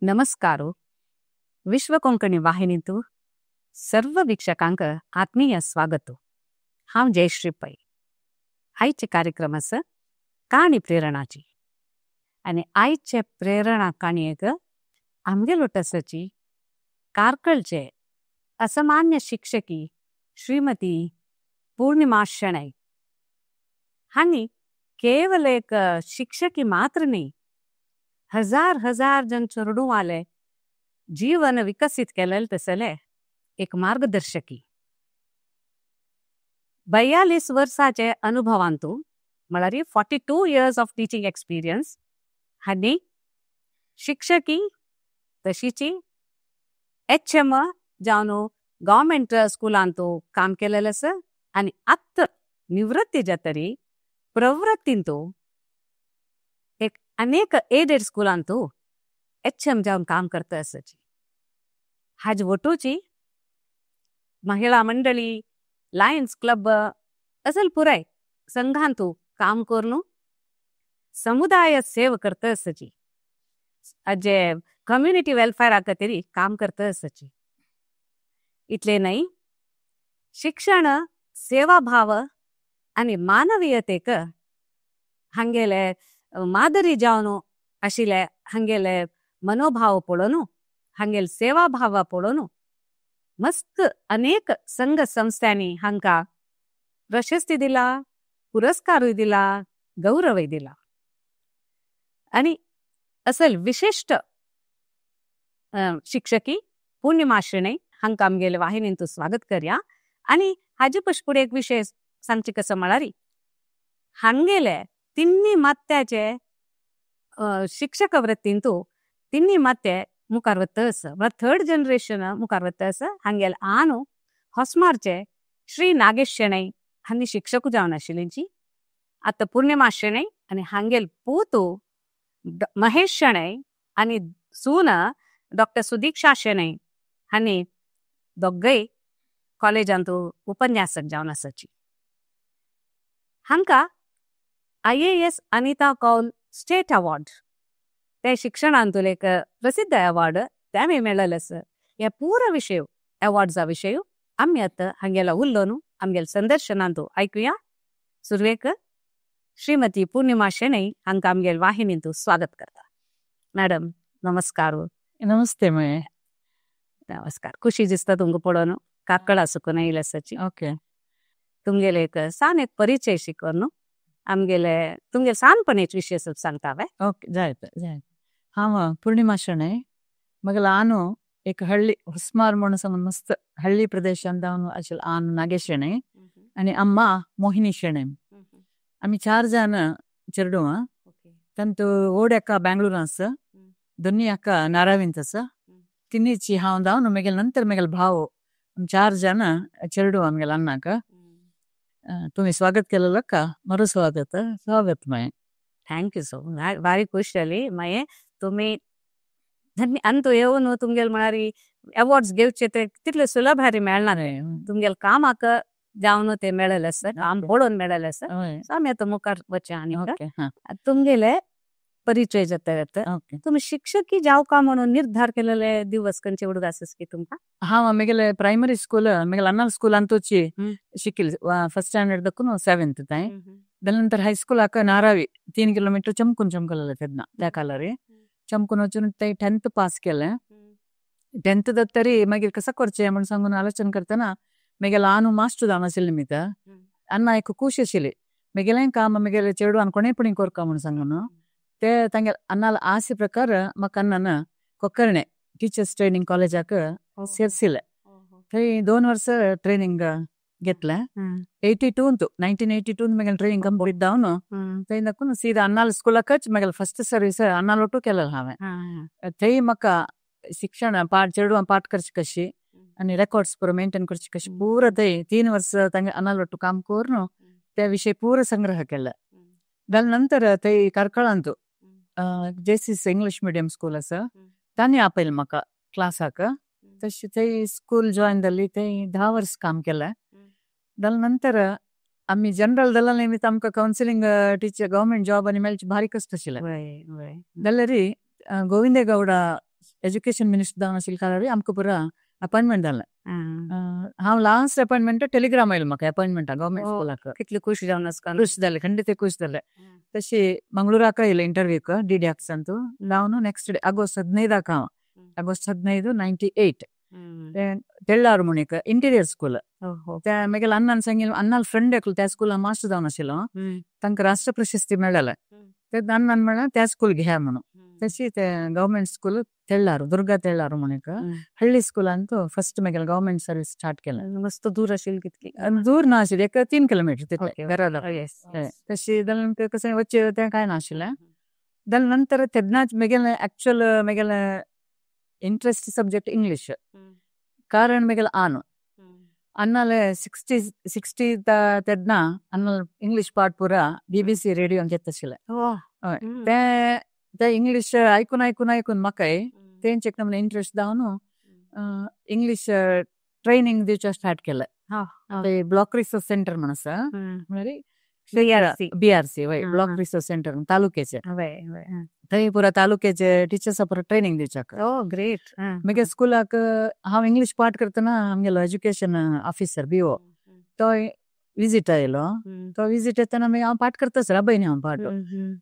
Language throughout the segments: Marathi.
नमस्कारो. विश्व कोंकणी वाहिनीतू सर्व वीक्षकांक आत्मीय स्वागतो. हांव जयश्री पै. आयचे कार्यक्रम आसा काणी प्रेरणाची आनी आयचे प्रेरणा काणयेक आमगे लोटसाची कारकळचे असामान्य शिक्षकी श्रीमती पूर्णिमा शेणै. हांणी केवल एक शिक्षकी मात्र न्ही, हजार हजार जन चेडूवाले जीवन विकसित केलेले तसले एक मार्गदर्शकी. 42 वर्साचे अनुभवांतू म्हळ्यार 42 years ऑफ टीचिंग एक्सपिरियन्स. हांणी शिक्षकी तशीची HM जावन गव्हर्मेंट स्कुलांतू काम केलेलें आसा आनी आत्ता निवृत्ती जातरी प्रवृत्तींतू एक अनेक एडेड स्कुलांतू HM जावन काम करता आसाची. हाजे वटूची महिला मंडळी, लायन्स क्लब असल पुराय संघांतू काम करून समुदाय सेवा करता आसाची. अजे कम्युनिटी वेलफेअर खातीर काम करता आसाची. इतले न्हय, शिक्षण सेवाभाव आनी मानवीयतेक हांगेले मादरी जावन आशिल्ले हांगेले मनोभाव पळोवन, हांगेले सेवाभाव पळोवन मस्त अनेक संघ संस्थांनी हांकां प्रशस्ती दिला, पुरस्कारूय दिला, गौरवय दिला. आनी असल विशिष्ट शिक्षकी पूर्णिमा शेणै हांकां आमगेले वाहिनींतू स्वागत करया. आनी हाजे पयस एक विशय सांगचे कसो म्हळ्यार हांगेले तिन्नी मात्याचे शिक्षक वृत्तींतू तिन्नी मात्ये मुखार वता आसा. थर्ड जनरेशन मुखार वता आसा. हांगेले आनू होसमारचे श्री नागेश शेणै हांणी शिक्षक जावन आशिल्लींची. आतां पूर्णिमा शेणै आनी हांगेले पूतू महेश शेणै आनी सून डॉक्टर सुदीक्षा शेणै हांणी दोगय कॉलेजांतू उपन्यासक जावन आसाची. हांकां IAS अनिता कौल स्टेट अवॉर्ड ते शिक्षणांतूल एक प्रसिद्ध अवॉर्ड त्यामे मेळ्ळेलो आसा. हे पूर विषय अवॉर्ड्सा विशय आमी आतां हांगेला उल्लोन आमगेले संदर्शनांतू ऐकुया. सुरवेक श्रीमती पूर्णिमा शेणै हांकां आमगेले वाहिनींतू स्वागत करता. मॅडम नमस्कार. नमस्ते मये. नमस्कार. खुशी दिसता तुमकां पळोवन. काकळा सुकून येयला आसाची. ओके. तुमगेले एक सान एक परिचय शिकोन आमगेले तुमगेले सानपणीचे विशय ಸ್ವಲ್ಪ सांगता वे. ओके जायत जायत. हांव पूर्णिमा शेणै. मगेल आनू एक हಳ್ಳಿ ಹೊಸ್ಮಾರ್ म्हणून सांगून मस्त हಳ್ಳಿ प्रदेशांत हांव आशिल्लो आनू नागेश शेणै आनी अम्मा मोहिनी शेणै. आमी 4 जण चेडू. तांतू ओड अक्का बेंगळूर आसा, दोनी अक्का नारावींत आसा. तिन्नीची हांव जावन मगेल नंतर मगेल भाव 4 जण चेडू आमगेले अन्नाक. तुम्ही स्वागत केलेलं का? मरो स्वागत. स्वागत माय. Thank you so much. भारी खुश जाली माये. तुम्ही अंतू येवन तुमगेले म्हळ्यार अवॉर्ड्स घेवचे ते तितले सुलभ हारी मेळना. तुमगेले कामाक जावन ते मेळलेले आसा, काम पळोवन मेळलेले आसा. सो आमी आतां मुखार वचया. आनी तुमगेले परिचय जाता जाता तुम्ही शिक्षकी जावका म्हणून निर्धार केलेले दिवस खंयचे उडूक आसास की तुमकां? हांव मगेले प्रायमरी स्कूल मगेले अन्ना स्कुलांतूची शिकिल्ली. फर्स्ट स्टँडर्ड दक्कून 7th ताय. दानि नंतर हायस्कूलाक नारावी 3 किलोमीटर चमकून चमकलेले तेन्ना त्या कालारी. चमकून वचून ते 10th पास केलें. 10th जातरी मागीर कसं करचें म्हणून सांगून आलोचन करतना मगेले आनू मास्टर जावन आशिल्ली न्ही तर अन्ना एक खूश आशिल्ली. मगेलें काम मगेले चेडवान कोणेपणी कोरका म्हणून सांगून ते तांगे अन्नाल आसे प्रकार म्हाका अन्नान कोकर्णे टीचर्स ट्रेनिंग कॉलेजाक सेर्सिल्ले. थंय 2 वर्स ट्रेनिंग घेतलें. 1982 मगेले ट्रेनिंग कंप्लीट जावन थंय दाखून सीदा अन्नाल स्कुलाकच मगेले फर्स्ट सर्वीस अन्नाल ओटू केलें हांवें. थंय म्हाका शिक्षण चेडवां पाठ करची कशी आनी रेकॉर्ड्स पुरो मेंटेन करची कशी पूर थंय 3 वर्स तांगे अन्नाल ओटू काम करून त्या विशय पूर संग्रह केले. दानि नंतर थंय कारकळांतू JCS इंग्लिश मिडियम स्कूल आसा, तांणी आपयलें म्हाका क्लासाक. तशें थंय स्कूल जॉयन जाल्ली. थंय 10 वर्स काम केलें. दानि नंतर आमी जनरल जाल्या निमित्त आमकां कावन्सिलींग टीचर गव्हर्मेंट जॉब आनी मेळची भारी कश्ट आशिल्लें. जाल्यार गोविंदे गौडा एज्युकेशन मिनिस्टर जावन आशिल्ले कारणान आमकां पुरा अपॉइंटमेंट जालें. हांव लास्ट अपॉइंटमेंट टेलिग्राम आयलो म्हाका अपॉइंटमेंटा गव्हर्मेंट स्कुलाक. कितली खुश जावन आसका. खुश जालें, खंडीत खुश जालें. तशी ಮಂಗಳೂರಾಕ ಇಲ್ಲ ಇಂಟರ್ವ್ಯೂಕ್ DDX ಅಂತೂ ನಾನು ನೆಕ್ಸ್ಟ್ ಡೇ ಆಗಸ್ಟ್ 15 ಆಗಸ್ಟ್ 15 98 ತೆಳ್ಳಾರು ಮುಣಿಕ್ ಇಂಟೀರಿಯರ್ ಸ್ಕೂಲ್ ಮೇಗಲ್ ಅನ್ನ ಸಂಗಿ ಅನ್ನಲ್ ಫ್ರೆಂಡ್ ಎಕ್ಲು त्या ಸ್ಕೂಲ್ ಮಾಸ್ಟರ್ जावन आशिल्लो तांकां राष्ट्र प्रशस्ती मेळ्ळेलें. ते अन्न म्हणल्यार त्या स्कूल घ्या म्हणून. तशी ते गव्हर्मेंट स्कूल तेळ्ळारू दुर्गा तेळ्ळारू म्हणून हळ्ळी स्कूलांतू फर्स्ट मेगेल गव्हर्मेंट सर्वीस स्टार्ट केलें. मस्त दूर आशिल्ली कितली. दूर ना आशिल्ली, एक 3 किलोमीटर तितले घराला. तशी जाल्यार आमकां कशें वच्चे तें कांय नाशिल्लें. जाल्यार नंतर तेन्नाच मेगेल एक्चुअल मेगेल इंट्रस्ट सब्जेक्ट इंग्लीश. कारण मेगेल अन्नाले 60 तेन्ना अन्नाल इंग्लीश पार्ट पुरा BBC रेडियोन घेत आशिल्लें. ते इंग्लीश आयकून म्हाकाय तेंचेक नमूने इंट्रस्ट जावन इंग्लीश ट्रेनिंग दिवचे स्टार्ट केलें. ते ब्लॉक रिसोर्स सेंटर म्हणून आसा, म्हळ्यार BRC वय ब्लॉक रिसोर्स सेंटर तालुक्याचे. थंय पुरा तालुक्याचे टिचर्सां पुरा ट्रेनिंग दिवच्याक. ग्रेट. मागीर स्कुलाक हांव इंग्लीश पार्ट करतना आमगेलो एज्युकेशन ऑफिसर BO तो विजीट आयलो. तो विजीट येतना मागीर हांव पार्ट करता सर पयलीं हांव पार्ट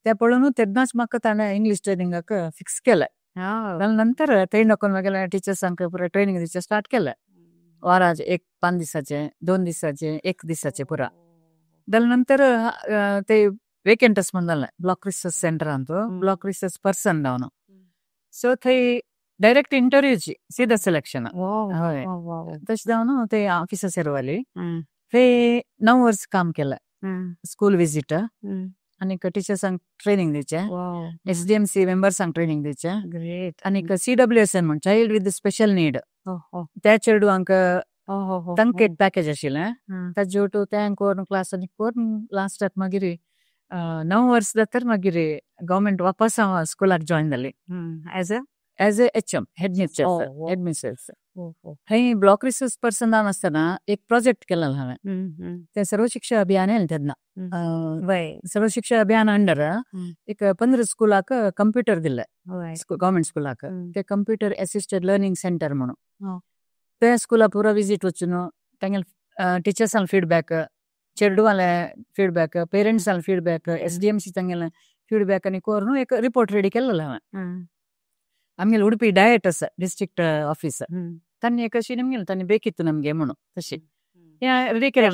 ते पळोवन तेन्नाच म्हाका ताणें इंग्लीश ट्रेनिंगाक फिक्स केलें. जाल्यार नंतर थंय नोकून मागीर टिचर्सांक पुरा ट्रेनिंग दिवचें स्टार्ट केलें. वाराचे 5 दिसाचे 2 दिसाचे 1 दिसाचे पुरा. जाल्यार नंतर ते वेकेंटस म्हणून जालें ब्लॉक रिसोर्स सेंटरांत ब्लॉक रिसोर्स पर्सन जावन. सो थंय डायरेक्ट इंटरव्यूची सीधा सिलेक्शन. हय तशें जावन ते ऑफिसां सेरवाली. थंय 9 वर्स काम केलें. स्कूल विजीट आनीक टिचर्सांक ट्रेनिंग दिवचें, SDMC मेंबर्सांक ट्रेनिंग दिवचें. ग्रेट. आनीक CWSN म्हण चायल्ड विथ स्पेशल नीड त्या चेडवांक तांकां एक पॅकेज आशिल्लें. ताजे वटू तें कोरून क्लासांनी कोरून लास्टाक मागीर 9 वर्स जातर मागीर गव्हर्मेंट वापस हांव स्कुलाक जॉयन जाली एज ए HM हेडमिस्ट्रेस. थंय ब्लॉक रिसोर्स पर्सन जावन आसतना एक प्रोजेक्ट केलेलो हांवें. तें सर्व शिक्षा अभियान येलें तेन्ना. सर्व शिक्षा अभियान अंडर एक 15 स्कुलाक कंप्युटर दिल्ले गव्हर्मेंट स्कुलाक. ते कंप्युटर असिस्टेड लर्निंग सेंटर म्हणून. ते स्कुला पुरा विजीट वचून तांगे टिचर्सांक फीडबॅक, चेडवाले फीडबॅक, पेरेंट्सांक फीडबॅक, SDMC तांगेले फीडबॅक आनी कोरून एक रिपोर्ट रेडी केलेलो हांवें. आमगेले उडपी डायट आसा डिस्ट्रिक्ट ऑफिसर तांणी एक अशी नमगेली तांणी बेकिತ್ತು ನಮಗೆ म्हणून तशी रेडी केले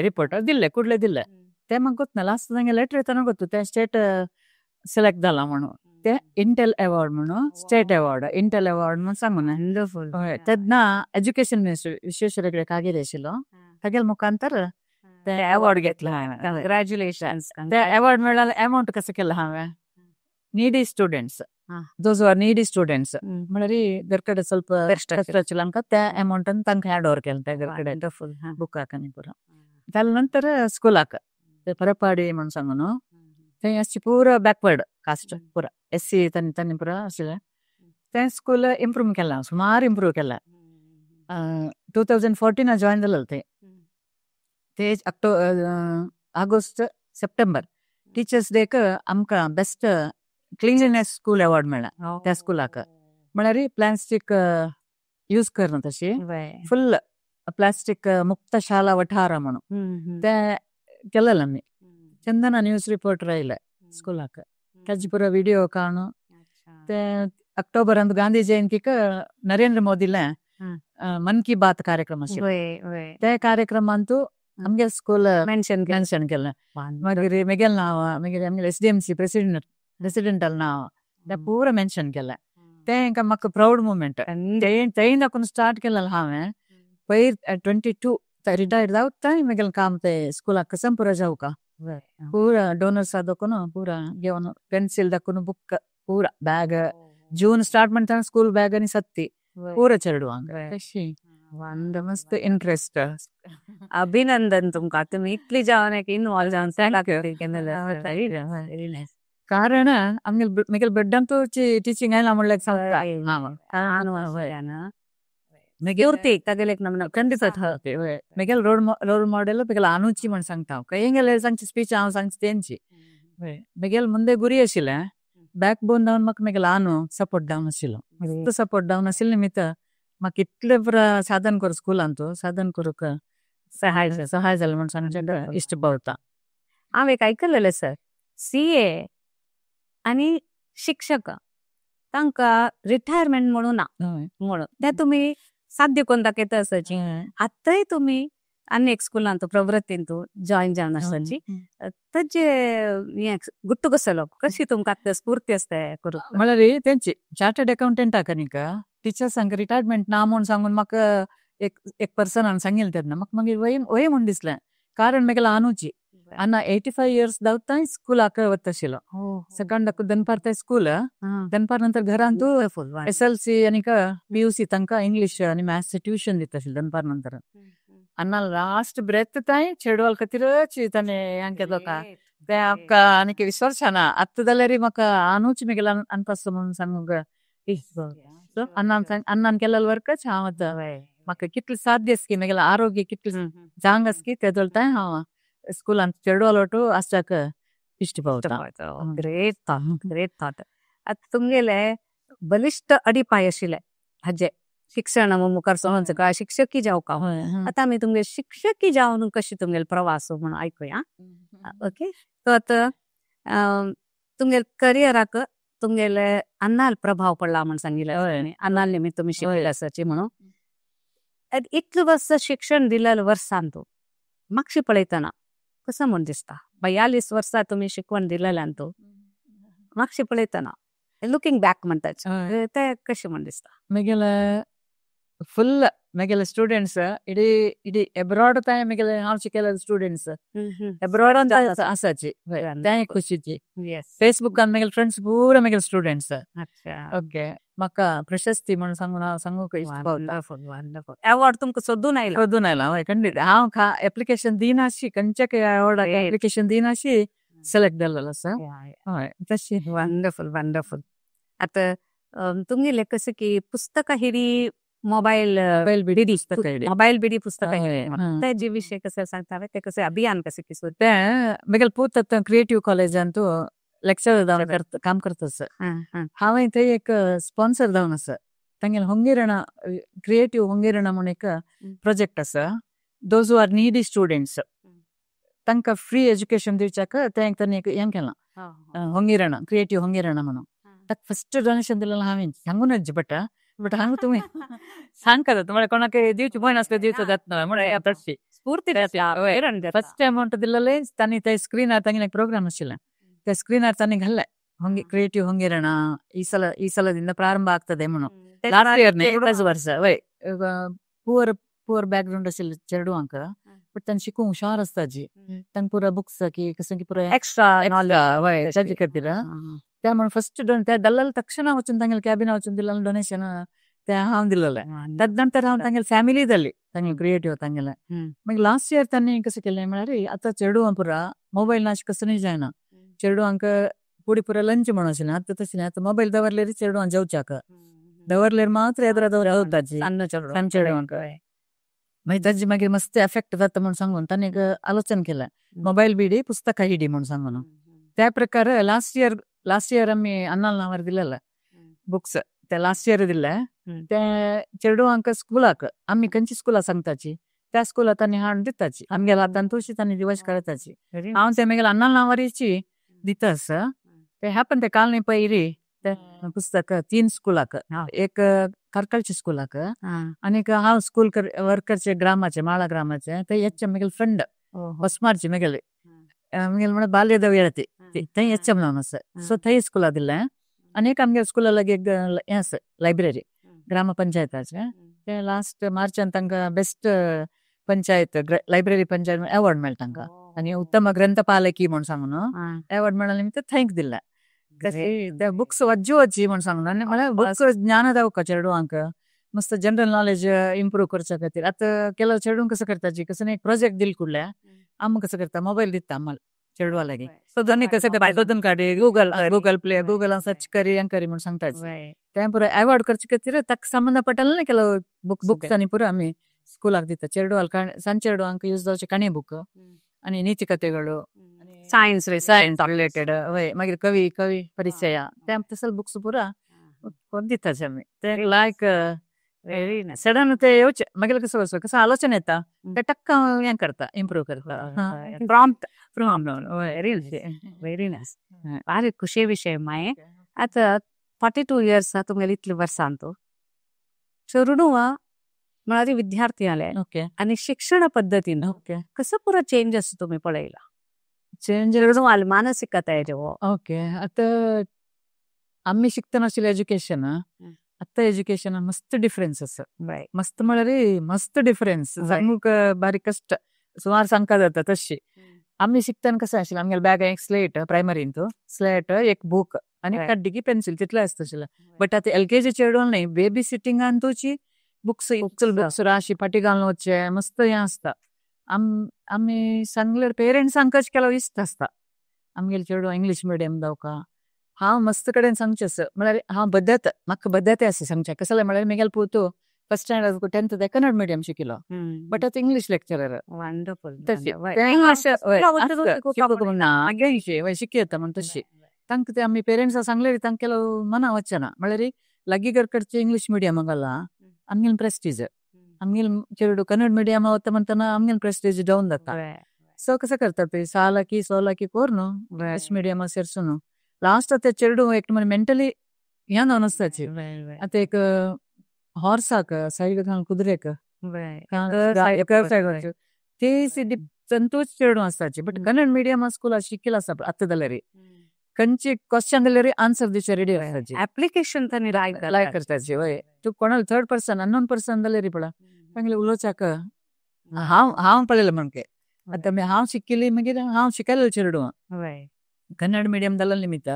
रिपोर्ट दिल्ले कुडले दिल्ले. ते म्हाका ಗೊತ್ತಲ್ಲ ಲಾಸ್ಟ್ ನಂಗೆ ಲೆಟರ್ येताना ಗೊತ್ತು ते स्टेट सिलेक्ट जाला म्हणून. ते इंटेल अवॉर्ड म्हणून स्टेट अवॉर्ड इंटेल अवॉर्ड म्हणून सांगून तेन्ना एज्युकेशन मिनिस्टर विश्वेश्वर हेगडे कागेर आशिल्लो तागेले मुखांतर ते अवॉर्ड घेतलो हांवें. कंग्रॅच्युलेशन्स. ते अवॉर्ड मेळ्ळाले अमाउंट कसो केलो हांवें ನೀಡಿ ಸ್ಟೂಡೆಂಟ್ಸ್ ದೋಸ್ ಆರ್ ನೀಡಿ ಸ್ಟೂಡೆಂಟ್ಸ್ म्हळ्यार घर कडेन ಸ್ವಲ್ಪ ಕಷ್ಟ आशिल्लो त्या अमाउंटान तांकां हँड ओवर केलें त्या घर कडेन बुकाक आनी पुरो. जाल्या नंतर स्कुलाक ते परपाडी म्हणून सांगून थंय अशी पुरो बॅकवर्ड कास्ट पुरा SC तांणी पुरा आशिल्लें. तें स्कूल इम्प्रूव केलां, सुमार इम्प्रूव केलां. 2014 जॉयन जालें ते ऑगस्ट सप्टेंबर टिचर्स डेक आमकां बेस्ट क्लिनलीनेस स्कूल अवॉर्ड मेळ्ळा त्या स्कुलाक. म्हळ्यार प्लास्टीक यूज करना तशी फुल प्लास्टीक मुक्त शाला वठार म्हणून ते केलेलें आमी. चंदना न्यूज रिपोर्टर आयले स्कुलाक. ताजी पुरो विडियो काणू ते अक्टोबरांत गांधी जयंतीक नरेंद्र मोदीले मन की बात कार्यक्रम आशिल्लो. ते कार्यक्रमांतू आमगे स्कूल मेन्शन केलें. मागीर मेगेल नांव मागीर आमगे SDMC प्रेसिडेंटाल नांव ते पुरो मेन्शन केलें. तें म्हाका प्राऊड मुमेंट. थंय दाखोवन स्टार्ट केलें हांवें. पयर 22 रिटायर्ड जावता मेगेल काम ते स्कुलाक कसं पुरो जावका पुरा डोनर्स दाखोवन पुरा घेवन पेन्सिल दाखोवन बुक पुरा बॅग जून स्टार्ट म्हणटा स्कूल बॅग आनी सत्ती पुरो चेडवांक तशी मस्त इंट्रस्ट. अभिनंदन तुमकां. तुमी इतली जावन इनवॉल्व जावन कारण आमगे बेड्डांतू टीचिंग आयला म्हणल्यार ಖಂಡಿತ मेगेल रोल मॉडेल मेगेल आनुची म्हण सांगता. हेंगेले सांगची स्पीच हांव सांगची तेंची मेगेल ಮುಂದೆ ಗುರಿ आशिल्लें बॅकबोन जावन म्हाका मागीर ल्हान सपोर्ट जावन आशिल्लो सपोर्ट जावन आशिल्ले निमित्त म्हाका इतले बरा साधन करूं स्कुलान तो साधन करूंक सहाय जालें म्हणून सांगचें इश्ट भोवता. हांव एक आयकलेलें सर, CA आनी शिक्षक तांकां रिटायरमेंट म्हणून ना म्हणून ते तुमी साध्य करून दाखयता आसाची. आतांय तुमी आनी एक स्कुलान तो प्रवृत्तीन तूं जॉईन जावन आसाची. ताचे हे गुट्टू कसलो कशी तुमकां आतां स्फूर्ती आसता करूंक? म्हळ्यार तेंची चार्टर्ड अकाउंटंटाक न्ही का टिचर्सांक रिटायरमेंट ना म्हूण सांगून म्हाका एक पर्सनान सांगिल्लें तेन्ना म्हाका मागीर वय म्हूण दिसलें. कारण म्हाका ल्हानूची अन्न 85 years दावताय स्कुलाक वता आशिल्लो. सेकंड दनपार स्कूल दनपार नंतर घरान तूं SLC आनी PUC तांकां इंग्लीश आनी मॅथ्स ट्युशन दिता आशिल्लें दनपार नंतर. अन्न लास्ट ब्रेथ ताय चेडवाल खातीरच ताणें हें केलो तें म्हाका आनीक विश्वासना आतां जाल्यार म्हाका आनूच मागीर अनपास म्हणून सांगूंक अन्नान केलेलो वर्कच हांव आतां म्हाका कितले साध्य आसकी मागीर आरोग्य कितले जांग आसकी ते चलताय हांव स्कुलान चेडवाल वाटू आसताक इश्ट पावता. Great thought. आतां तुमगेले बलिश्ट अडिपाय आशिल्ले हाजे शिक्षण मुखार सरोन का शिक्षकी जावका. आतां आमी तुमगे शिक्षकी जावन कशी तुमगेलो प्रवास म्हणून आयकुया. ओके, तो आतां तुमगे करियराक तुमगेले अन्नाल प्रभाव पडला म्हणून सांगिल्लें. अन्नाल निमित्त तुमी शिकले आसाची म्हणून इतलें वर्स शिक्षण दिलेलें वर्सान तूं म्हाका पळयतना कसं म्हूण दिसता? 42 वर्सां तुमी शिकवण दिलेल्यान तूं म्हाका पळयतना लुकींग बॅक म्हणटाच ते कशें म्हूण दिसता? म्हगेले फुल्ल म्हगेले स्टुडंट्स इडी एब्रॉड ताय म्हगेले हांव शिकयले स्टुडंट्स एब्रॉडान आसाची तें खुशीची. फेसबुकान म्हगेले फ्रेंड्स पुरो म्हगेले स्टुडंट्स. ओके, म्हाका प्रशस्ती म्हणून सांगून हांव सांगूंक इश्ट पावता. अवॉर्ड तुमकां सोदून आयला हय खंडीत. हांव एप्लिकेशन दिनाशी खंयच्याक अवॉर्डाक एप्लिकेशन दिनाशी सिलेक्ट जाल्लो आसा. हय तशी. वंडरफुल. आतां तुमगेले कशें की पुस्तकां हिरी मोबाईल बिडी पुस्तकां तेजे विशय कशें सांगता ते कशें अभियान कशें की ते म्हगेले पूत आतां क्रिएटिव्ह कॉलेजान तूं लेक्चर जावन काम करता आसा. हांवें थंय एक स्पॉन्सर जावन आसा. तांगेले होंगेरणा क्रिएटिव्ह होंगेरणा म्हणून एक प्रोजेक्ट आसा. Those who are needy students तांकां फ्री एज्युकेशन दिवच्याक तांणी एक हें केलां होंगेरणा क्रिएटिव्ह होंगेरणा म्हणून. ताका फस्ट डोनेशन दिलेलें हांवें सांगूनच बट हांव तुमी सांगता म्हळ्यार कोणाक दिवची भंय नासलें दिवचो जाता म्हळ्यार तशी स्फूर्ती फस्ट अमाउंट दिलेलें तांणी ते स्क्रिनार तांगेले एक प्रोग्राम आशिल्लें त्या स्क्रिनार तांणी घाल्लें क्रिएटिव्ह होंगेरणा ಈ ಸಲದಿಂದ ಪ್ರಾರಂಭ ಆಗ್ತದೆ म्हणून लास्ट इयर वर्स वय पुअर बॅकग्राऊंड आशिल्ले चेडवांक बट तांणी शिकूंक हुशार आसता जी तांकां पुरा बुक्स की कसं की पुरा एक्स्ट्रा वय ताजे खातीर त्या म्हणून फस्ट ते दल्लाल तक्षण वचून तांगेले कॅबिन वचून दिलेलें डोनेशन ते हांव दिलेलें. तदनंतर हांव तांगेले फॅमिली जाली तांगेले क्रिएटिव्ह तांगेले. मागीर लास्ट इयर तांणी कशें केलें म्हळ्यार आतां चेडवां पुरा मोबायल नाश कसं न्ही जायना. चेडवांक फुडें पुरा लंच म्हणून आशिल्लें आतां तशें न्ही. आतां मोबायल दवरल्यार चेडवां जेवच्याक दवरल्यार मात्र येद्रा दवरताची चेडवांक. मागीर ताजी मागीर मस्त एफेक्ट जाता म्हणून सांगून तांणी एक आलोचन केलें मोबायल बिडी पुस्तकां हिडी म्हणून सांगून. त्या प्रकार लास्ट इयर आमी अन्नाल नांवार दिलेलें बुक्स ते लास्ट इयर दिले ते चेडवांक स्कुलाक आमी खंयची स्कुलां सांगताची त्या स्कुलां तांणी हाडून दिताची आमगेल्या हातान तशी तांणी दिवश करताची. हांव ते म्हगेले अन्नाल नांवारीची दिता आसा. ते हॅपन ते काल न्ही पयरी ते पुस्तक 3 स्कुलाक एक कर्कळच्या स्कुलाक आनीक हांव स्कूल वर्करचे ग्रामाचे माळा ग्रामाचे ते हेचे म्हगेले फ्रेंड वसमारचे म्हगेले म्हळ्यार बाल्यद विरती थंय हेचे म्हणून आसा. सो थंय स्कुला दिलें. आनीक आमगे स्कुला लागीं एक हें आसा लायब्ररी ग्राम पंचायताचे ते लास्ट मार्चान तांकां best panchayat library panchayat award मेळ्ळा तांकां आनी उत्तम ग्रंथपालकी म्हूण सांगून अवॉर्ड मेळ्ळा निमित्त थँक दिलें. ते बुक्स वाज्योची म्हूण सांगून आनी म्हळ्यार बुक्स ज्ञान जावका चेडवांक मस्त जनरल नॉलेज इम्प्रूव करच्या खातीर. आतां केलो चेडूं कसं करताची कसं एक प्रोजेक्ट दिल कुडल्या आम कसं करता मोबायल दिता आम्हाला चेडवा लागीं सो दोनी कसं शोधून काडी गूगल प्ले गूगलान सर्च करी हें करी म्हूण सांगताची. तें पुरो अवॉर्ड करचे खातीर ताका संबंध पडटलें न्ही केलो बुक्स आनी पुरो आमी स्कुलाक दिता चेडवाल सांज चेडवांक यूज जावचे काणी बूक आनी नीती कथेಗಳು सायन्स सायन्स रिलेटेड वय मागीर कवी परिचय ते आमचे तसले बुक्स पुरा कोण दिताचे आमी ते लायक व्हेरी नायस. सडन ते येवचे मागीर कसं आलोचना येता ते टक्क हें करता इम्प्रूव करता प्रॉम्प्ट व्हेरी व्हेरी नायस. ಭಾರಿ ಖುಷಿ ವಿಷಯ ಮಾಯೆ. ಆತ 42 years तुमगेले इतले वर्सां तो चेडूं म्हळ्यार विद्यार्थी आले ओके आणि शिक्षण पद्धतीन ओके कसं पुरा चेंजेस तुम्ही पळयला चेंज चेडूं आल मानसिकता हेजे हो ओके आता आम्ही शिकताना आशिल्लें एज्युकेशन आता एज्युकेशन मस्त डिफरन्स आसा मस्त म्हळ्यार मस्त डिफरन्स सांगूक बारीक कष्ट सुमार सांगता जाता तशी आम्ही शिकताना कसं आशिल्लें आमगेले बॅग एक स्लेट प्रायमरीन तो स्लेट एक बुक आणि कड्डी की पेन्सिल तितलें आसताशिल्लें बट आता LKG चेडूं न्ही बेबी सिटिंगान तुची बुक्स बुक्स राशी फाटी घालून वचचे मस्त हें आसता आमी सांगल्यार पेरेंट्सांक कशें केलो इश्ट आसता आमगेले चेडूं इंग्लीश मिडियम जावका हांव मस्त कडेन सांगचें असं म्हळ्यार हांव बद्दत म्हाका बद्दते आसा सांगचें कसं जालें म्हळ्यार म्हगेलो पोतो फर्स्ट स्टँडर्ड 10th ते कन्नड मिडियम शिकिलो बट आतां इंग्लीश लेक्चरर वंडरफुल वय शिकी येता म्हण तशी तांकां ते आमी पेरेंट्सां सांगल्यार तांकां केलो मना वचना म्हळ्यार लागीं घरकडचे इंग्लीश मिडियमाक घाला आमगेल प्रेस्टीज आमगेल चेडूं कन्नड मिडियम वता म्हणटना आमगेल प्रेस्टीज डाऊन जाता सो कसं करता ते 6 लाखी 100 लाखी कोर न्हू इंग्लीश मिडियमा सेर्सू न्हू लास्ट ते चेडूं एक मेंटली ह्या जावन आसताची आतां एक हॉर्साक सायड घालून कुदिरेक ते संतोष चेडूं आसताची बट कन्नड मिडियम स्कूल शिकिला आसा आतां जाल्यार खंयची क्वेश्चन दिल्यार आन्सर दिवचे रेडी आसताची ऍप्लिकेशन तांणी लायक करताची वय तूं कोणाला थर्ड पर्सन अननोन पर्सन जाल्यार पळा तांगेले उलोवच्याक हांव पळयलें म्हणके आतां हांव शिकिल्ली मागीर हांव शिकयलें चेडूं कन्नड मिडियम जाल्या निमित्त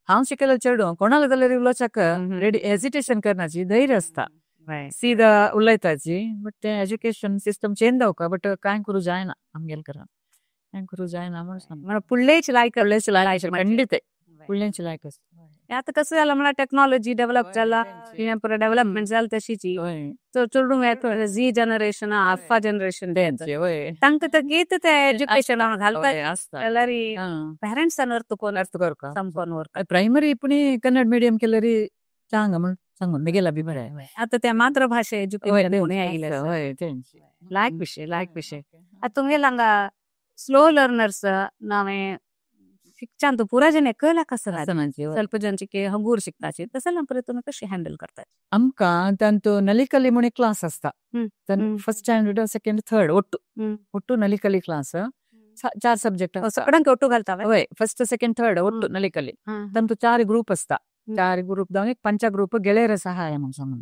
हांव शिकयलें चेडूं कोणाला जाल्यार उलोवच्याक रेडी हेजिटेशन करनाची धैर्य आसता सीदा उलयताची बट ते एज्युकेशन सिस्टम चेंज जावका बट कांय करूं जायना आमगेले घरान कांय करूं जायना म्हणून पुढलेच लायक खंडीत फुडल्यांची लायक आसता आता कसं झालं मला टेक्नॉलॉजी डेव्हलप झाला डेव्हलपमेंट झाली तशीची चेडूं येता झी जनरेशन अल्फा जनरेशन तांकां ते गीत ते एज्युकेशन घालता जाल्यार पेरेंट्सान अर्थ करता संपूर्ण वर्क प्रायमरी पुणी कन्नड मिडियम केल्यार सांग म्हण सांगून म्हगेला बी बरें आता त्या मातृभाषे एज्युकेशन लायक विषय आता तुमगेले हांगा स्लो लर्नर्स नावे शिक्षण तो पुरा जन कळला कसं ಸ್ವಲ್ಪ ಜನಕ್ಕೆ हंगूर शिकताचे तसं परत तुम्ही कशी हँडल करतात आमकां तांतू नलिकली म्हूण एक क्लास आसता फर्स्ट स्टँडर्ड सेकंड थर्ड ಒಟ್ಟು नलिकली क्लास 4 सब्जेक्ट सगळ्यांक ಒಟ್ಟು घालता वय फर्स्ट सेकंड थर्ड ಒಟ್ಟು नलिकली तांतू 4 ग्रुप आसता 4 ग्रुप जावन एक 5 ग्रुप ಗೆಳೆಯರ ಸಹಾಯ म्हणून सांगून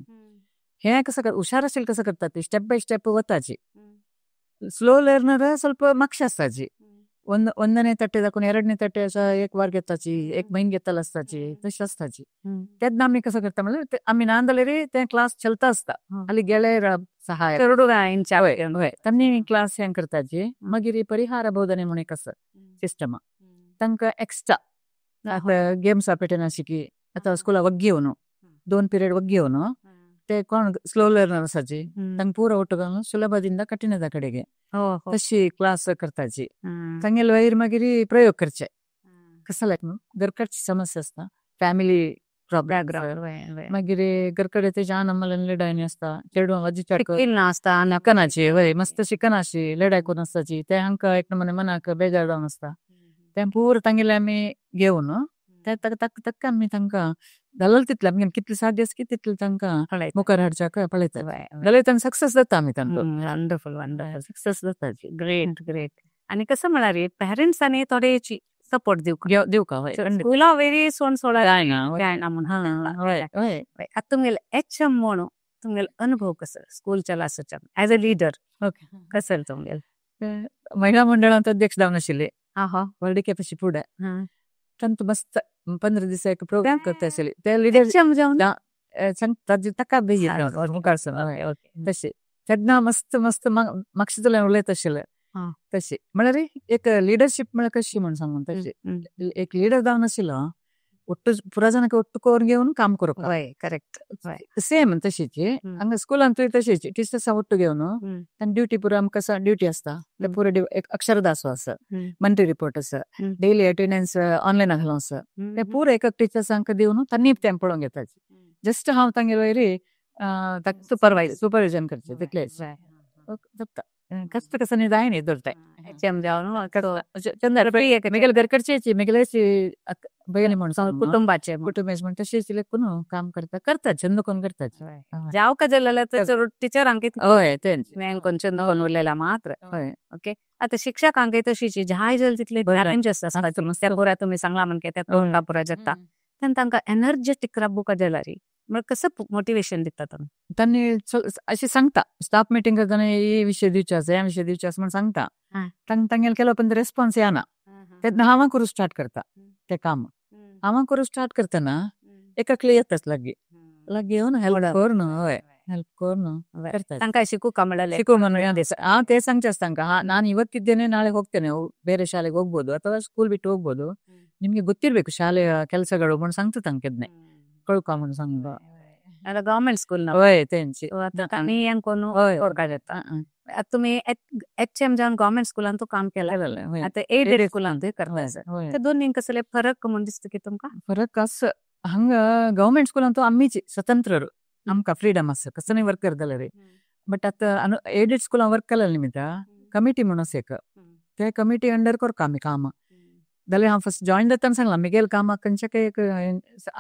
हे कसं हुशार आशिल्ले कसं करतात ते स्टेप बाय स्टेप वताची स्लो लर्नर ಸ್ವಲ್ಪ ಮಕ್ಷ आसताची ಒಂದನೇ ತಟ್ಟೆ दाखवून ಎರಡನೇ ತಟ್ಟೆ एक वार घेताची एक महिन घेताल आसताची तशी आसताची तेच आम्ही कसं करता म्हणजे आम्ही नान जाल्यार ते क्लास चलता आसता ಅಲ್ಲಿ ಗೆಳೆಯರ ಸಹಾಯ त्यांनी क्लास हें करताची मागीर परिहार बोधने म्हणून एक आसा सिस्टम तांकां एक्स्ट्रा गेम्स पेटना शिकी आता स्कुला वग्गी येवन 2 पिरियड वग्गी येवन ते कोण स्लो लर्नर आसाची तांकां पुरो ಒಟ್ಟು घालून सुलभದಿಂದ कठिणದ कडेಗೆ तशी क्लास करताची तांगेले वयर मागीर प्रयोग करचे कसं लायक न्हू घरकडची समस्या आसता फॅमिली प्रॉब्लेम मागीर घरकडे ते जान आम्हाला लढायनी आसता चेडूं नासता नकनाची वय मस्त शिकनाशी लढाय करून आसताची ते हांकां एक नमुने मनाक बेजार जावन आसता ते पुरो तांगेले आमी घेवन ते तक्क आमी तांकां जाल्यार तितले आमगे कितले साध्य आसा की तितले तांकां मुखार हाडच्याक पळयता जाल्यार तांकां सक्सेस जाता आमी तांकां वंडरफुल सक्सेस जाता ग्रेट आणि कसं म्हळ्यार पेरेंट्सांनी थोडेची सपोर्ट दिवका स्कुला वेरी सोन सोडा जायना म्हणून आता तुमगेले HM म्हणून तुमगेले अनुभव कसं स्कूलच्या क्लासाच्या ऍज अ लीडर कसं तुमगेले महिला मंडळांत अध्यक्ष जावन आशिल्ले वर्ल्ड कॅपाची फुडें तांतू मस्त 15 दीस एक प्रोग्राम करता आशिल्ले ते लीडर ताका मुखार तशें तेन्ना मस्त मस्त म्हाका तुला उलयत आशिल्ले तशी म्हळ्यार एक लिडरशीप म्हळ्यार कशी म्हूण सांगून तशी एक लिडर जावन आशिल्लो ಒಟ್ಟು ಪುರಾ ಜನಕ್ಕೆ ಒಟ್ಟು ಕೋರ್ घेऊन काम करप वय करेक्ट वय सेम तशीची हांगा स्कुलांतूय तशीची टिचर्स ಒಟ್ಟು घेऊन तांची ड्युटी पुरा आमकां ड्युटी आसता ते पुरे एक अक्षरदासो आसा मंथली रिपोर्ट आसा डेली अटेंडन्स ऑनलायन घालूं आसा ते पुरे एक टिचर्सांक दिवन तांणी तें पळोवंक घेता जस्ट हांव तांगे वयरी सुपरविजन करचें तितलेंच कष्ट कसं नाही जाय नाही दొరుకుతాయి मिगेल घरकडचे मिगेलेची बयली म्हणून कुटुंबाचे कुटुंबेच म्हणून तशीच लेकून काम करतात चंद कोण करतात जाव का जल्लेला टीचर अंकित होय तेंच कोण चंद कोण उरलेला मात्र होय ओके आता शिक्षकांकय तशीची जहाय जल तितले चॅलेंज आसता त्या पुरा तुम्ही सांगला म्हणके त्या तोंडा पुरा जगता तेन्ना तांकां एनर्जेटिक राबू का जलारी मग कसं मोटिवेशन दिता तुम्ही त्यांनी अशी सांगता स्टाफ मिटिंग करताना हे विषय दिवचे आसा ह्या विषय दिवचे आसा म्हण सांगता तांगेल केलो पण रेस्पॉन्स येना तेन्ना हांव करूं स्टार्ट करता ते काम हांव करूं स्टार्ट करतना एकाकले येताच लागीं येवन हेल्प कर न्हू हय हेल्प कर न्हू करता तांकां शिकू का म्हणले शिकू म्हणून हांव ते सांगचे तांकां ನಾನು ಇವತ್ತಿದ್ದೇನೆ ನಾಳೆ ಹೋಗ್ತೇನೆ ಬೇರೆ ಶಾಲೆಗೆ ಹೋಗ್ಬೋದು ಅಥವಾ ಸ್ಕೂಲ್ ಬಿಟ್ಟು ಹೋಗ್ಬೋದು ನಿಮ್ಗೆ ಗೊತ್ತಿರ್ಬೇಕು ಶಾಲೆಯ ಕೆಲಸಗಳು म्हणून सांगतो तांकेदने कळका म्हणून सांगता आता गव्हर्नमेंट स्कूल ना होय तेंची मी हें कोण ओळखा जाता आता तुम्ही HM जावन गव्हर्नमेंट स्कुलान तू काम केलें आता एडेड स्कुलांतूय करता ते दोन्ही कसले फरक म्हणून दिसता की तुमकां फरक आसा हांगा गव्हर्नमेंट स्कुलान तू आम्मीची स्वतंत्र आमकां फ्रीडम आसा कसं नाही वर्क करतले रे बट आता एडेड स्कुलान वर्क केलें निमित्त कमिटी म्हणून आसा एक ते कमिटी अंडर करता आमी कामां जाल्यार हांव फर्स्ट जॉईन जातना सांगलां मिगेल कामाक खंयचे एक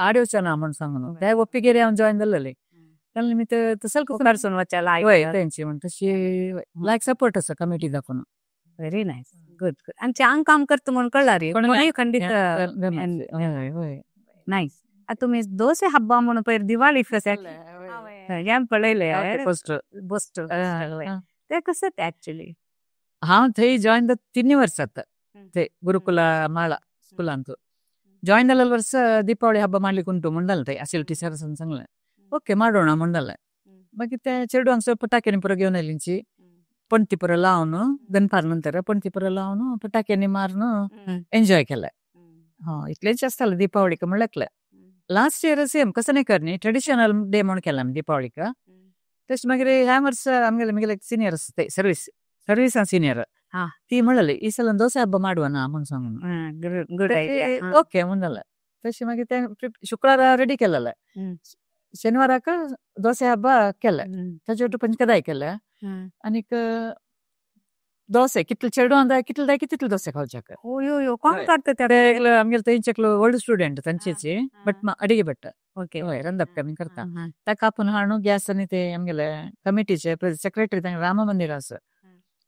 आड्योचे ना म्हणून सांगून ते ओप्पिगेर हांव जॉईन जाल्लें त्याला निमित्त तसल कारसून वचायला होय तेंची म्हण तशी लायक सपोर्ट आसा कमिटी दाखोवन व्हेरी नायस गुड गुड आणि चांग काम करता म्हणून कळला रे खंडीत नायस आता तुम्ही दोसे हब्बा म्हणून पयर दिवाळी हें पळयलें बस्ट ते कसं ते एक्चुअली हांव थंय जॉईन 3 वर्सां जाता ते ಗುರುಕುಲ ಮಾಳ ಸ್ಕೂಲ್ ಅಂತ ಜಾಯಿನ್ ಆದ ವರ್ಷ ದೀಪಾವಳಿ ಹಬ್ಬ ಮಾಡ್ಲಿಕ್ಕೆ ಉಂಟು ಮುಂಡಲ್ತೆ ಅಸಿಲ್ ಟೀಚರ್ಸ್ ಅಂತ ಸಂಗ್ಲ ಓಕೆ ಮಾಡೋಣ ಮುಂಡಲ್ಲ ಬಗಿತ್ತೆ ಚೆಡು ಅಂಶ ಪಟಾಕಿನಿ ಪುರ घेऊन आलींची पणतीपुरा लावून गणपार नंतर पणतीपुरा लावून पटाक्यांनी मारून एन्जॉय केलं इतलेच आसताले दीपावळीक म्हणलें लास्ट इयर सेम कसं नाही करनी ट्रेडिशनल डे म्हणून केला दीपावळीक तशें मागीर ह्या वर्सा आमगेले सिनियर आसता सर्विसान सिनियर ती म्हणली ಈ ಸಲ ದೋಸೆ ಹಬ್ಬ ಮಾಡುವನಾ म्हणून सांगून ओके म्हणलं तशी मागीर ते शुक्रार रेडी केलेले शनिवाराक दोसे हब्बा केले ताजे ಒಟ್ಟು पंचकदाय केले आनीक दोसे कितले चेडू जाय कितले जाय तितले दोसे खावच्याक कोण करता ते आमगेले तेंचेकलो ओल्ड स्टुडंट तांचेची बट अडिगे भट्ट ओके हय रंदप कमी करता ताका आपण हाडून गॅस आनी ते आमगेले कमिटीचे सेक्रेटरी तांगे राम मंदिर आसा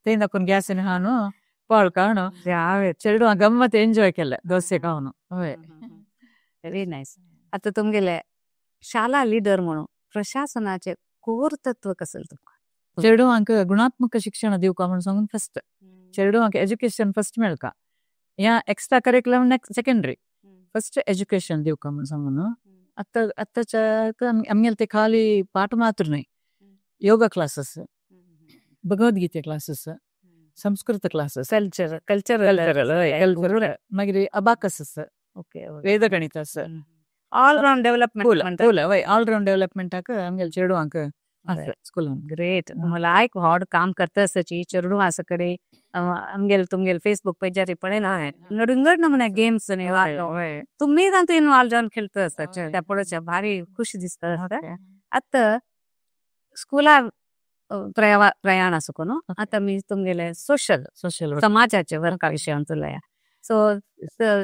ते दाखवून गॅस आनी हाडून पाळ काडून चेडू गम्मत एन्जॉय केले दोसे खावन हय व्हेरी नायस आता तुमगेले शाला लिडर म्हणून प्रशासनाचे कोर तत्व कसं तुमकां चेडवांक गुणात्मक शिक्षण दिवका म्हणून सांगून फर्स्ट चेडवांक एज्युकेशन फर्स्ट मेळका या extra curriculum next secondary first education दिवका म्हणून सांगून आताच्या आमगेले ते खाली पाठ मात्र नाही योगा क्लासेस भगवद्गीते क्लासेस संस्कृत क्लासेस कल्चरल मागीर अबाकस आसा ओके वेदगणित आसा ऑलराउंड डेव्हलपमेंट ऑलराउंड डेव्हलपमेंटाक आमगेले चेडवांक स्कूलान ग्रेट मला आयक व्हड काम करता आसची चेडू आसा कडे आमगेले तुमगेले फेसबुक पेजार पळयना नडुंगड नमुने गेम्स तुम्ही तातूंत इन्वॉल्व जावन खेळता आसता त्या पळोवच्या भारी खुशी दिसता आता स्कुला प्रयाण असो कोण आता मी तुमगेले सोशल समाजाचे वर्का विशयान तुलया सो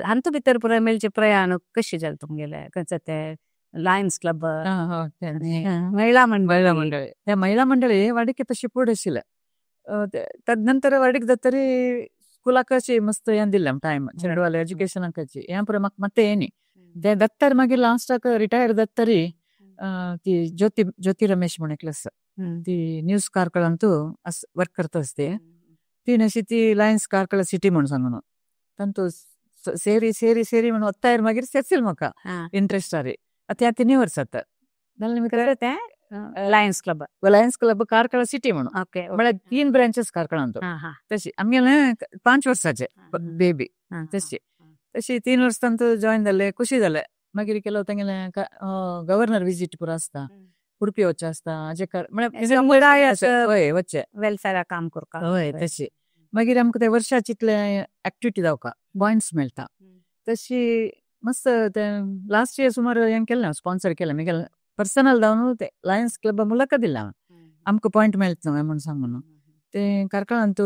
हांतू भितर पुराय मेलचे प्रयाण कशी जाले तुमगेले खंयचे ते लायन्स क्लब महिला मंडळी वाडीक तशी पुढे आशिल्ले तदनंतर वाडीक जातरी स्कुलाक अशी मस्त हें दिल्लें टायम चेडवाले एज्युकेशनाक हें पुरो म्हाका मात्ते येनी ते दत्तर मागीर लास्टाक रिटायर जातरी ती ज्योती रमेश म्हणून एकली आसा ती न्यूज कार्कळांतू वर्क करता आसते तीन अशी ती लायन्स कार्कळ सिटी म्हणून सांगून तांतू ಸೇರಿ ಸೇರಿ ಸೇರಿ म्हणून ಒತ್ತಾಯ मागीर सेर्सील म्हाका इंट्रेस्ट सारी आता 3 वर्सां जाता जाल्यार निमित्त लायन्स क्लब कार्कळ सिटी म्हणून ओके म्हळ्यार 3 ब्रांचेस कार्कळांतू तशी आमगेले 5 वर्साचे बेबी तशी 3 वर्सां जॉईन जाले खुशी जाले मागीर केलो तेंगेले गव्हर्नर विजीट पुरो आसता, उडपी वच्चे आसता हाजे हय वच्चे वेलफेअरा काम करता हय तशी. मागीर आमकां ते वर्षाचे इतले एक्टिविटी जावका पॉयंट्स मेळटा तशी मस्त. ते लास्ट इयर सुमार हें केलें स्पॉन्सर केलें मागीर पर्सनल जावन ते लायन्स क्लबा मुलाका दिला आमकां पॉयंट मेळत न्हू म्हणून सांगून. ते कारकळांत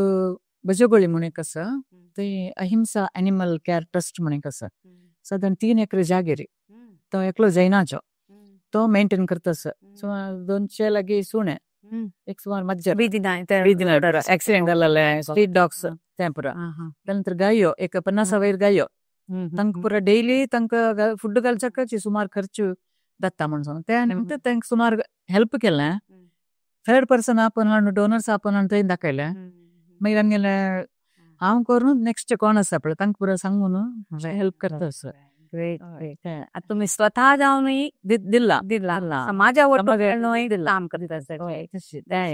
बजोगोळी म्हणून एक आसा, ते अहिंसा एनिमल केअर ट्रस्ट म्हणून एक आसा, साधारण 3 एकर जागेर तो एकलो जैनाचो तो मेंटेन करता. सुमार 200 लागी सुणे, एक सुमार मज्जर ऍक्सिडेंट जाल्ले स्ट्रीट डॉग्स ते पुरा. त्यानंतर गायो एक 50 वयर गायो तांकां पुरा डेली तांकां फूड घालच्याक सुमार खर्च जाता म्हणून सांगून त्या निमतान तांकां सुमार हेल्प केलें. 3rd पर्सन आपण डोनर्स आपण थंय दाखयले. मागीर आमगेले हांव करून नेक्स्ट कोण आसा पळय तांकां पुरा सांगून हेल्प करता. आता तुम्ही स्वतः जाऊनही दिला समाजावर काम करता.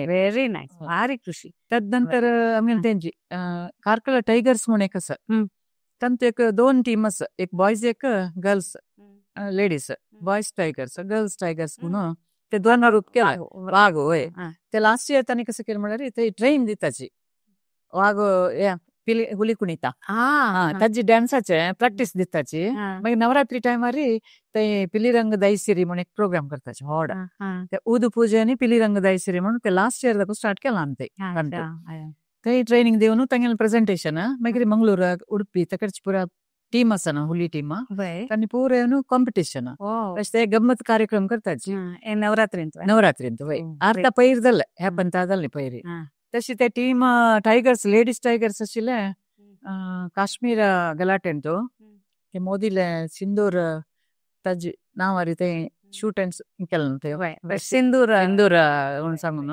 व्हेरी नाईस, भारी खुशी. त्यानंतर आमगे तेंची कारकळ टायगर्स म्हणून एक आसा, तांचो एक 2 टीम आसा, एक बॉयज एक girls ladies. Boys tigers girls tigers म्हणून ते 2 रूप केला वाघ. होय ते लास्ट इयर तांणी कसं केलं म्हळ्यार ते ट्रेन दिताची वाघ हुली कुणिता ताजी डान्साचे प्रॅक्टिस दिताची. मागीर नवरात्री टायमार ते पिलीरंग दयसिरी म्हणून एक प्रोग्राम करताचे व्हड. ते उद पूजे आनी पिलीरंग दयसिरी म्हणून ते लास्ट इयर स्टार्ट केला आमी ते ट्रेनिंग दिवन तांगेले प्रेझेंटेशन. मागीर मंगळूर उडपी तकडची पुरा टीम आसा ना हुली टीम तांणी पुरे कॉम्पिटिशन ते गम्मत कार्यक्रम करताची नवरात्रींत. वय आर्ता पयर जाले ह्या पंता जाल्ली पयरी. तशी ते टीम टायगर्स लेडीज टायगर्स आशिल्ले काश्मीर गलाटेन ते मोदीले सिंदूर ताजे नांवारी ते शूट एंड केलें ते सिंदूर म्हणून सांगून.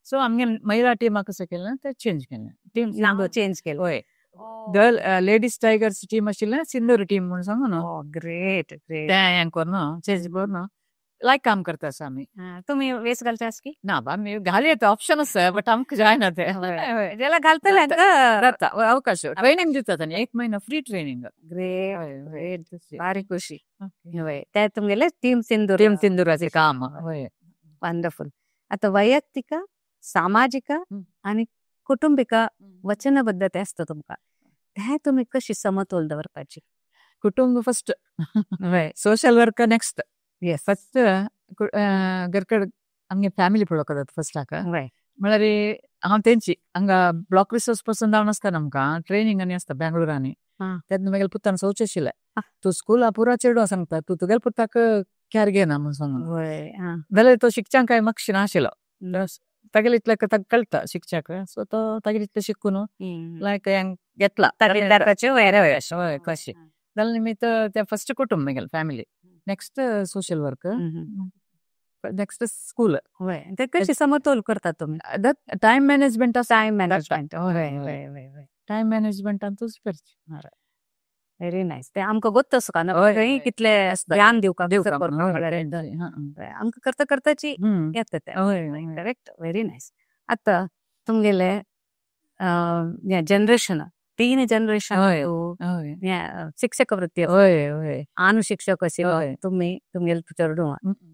सो आमगे महिला टीमा कसं केलें ते चेंज केलें, टीम चेंज केलं. होय गर्ल लेडीज टायगर्स टीम आशिल्लें सिंदूर टीम म्हणून सांगून ग्रेट ते हें करून चेंज करून लायक काम करता आसा आमी. तुम्ही वेस घालतास की ना आमी घाली येता ऑप्शन आसा बट आमकां जायना ते ज्याला घालतले जाता अवकाश. ट्रेनिंग दितात आनी 1 महिना फ्री ट्रेनिंग. ग्रेट, भारी खुशी. ते तुमगेले टीम सिंदुराचे काम. ವಂಡರ್ಫುಲ್. आता वैयक्तिक सामाजिक आणि कुटुंबिक वचनबद्धते असतं तुमका, हे तुम्ही कशी समतोल दवरपाची? कुटुंब first, social work next. First घरकड आमगे फॅमिली पळोवपाक फर्स्ट हाका म्हळ्यार हांव तेंची हांगा ब्लॉक रिसोर्स पर्सन जावन आसता आमकां ट्रेनिंग आनी आसता बेंगळुरांनी. तेन्ना म्हगेल्या पुतान सोच आशिल्लें तूं स्कूला पुरा चेडवा सांगता तूं तुगेल्या पुताक कॅर घेना म्हणून सांगून. जाल्यार तो शिकच्यांक काय म्हाका नाशिल्लो, तागेले इतले कळटा शिकच्याक. सो तो तागेले इतले शिकून लायक घेतला कशी जाल्यार निमित्त ते फर्स्ट कुटुंब म्हगेलें family. Next social work, next school. ते कशी समतोल करतात तुम्ही? टाइम मॅनेजमेंट टाइम मॅनेजमेंटांतूच करची. Very nice. ते आमकां गोत्तस का कितले ध्यान दिवका आमकां करता करताची येता ते. Correct, very nice. आता तुमगेले जनरेशन 3 जनरेशन ಶಿಕ್ಷಕ ವೃತ್ತಿ ಅನುಶಿಕ್ಷಕ तुम्ही तुमगेले चेडूं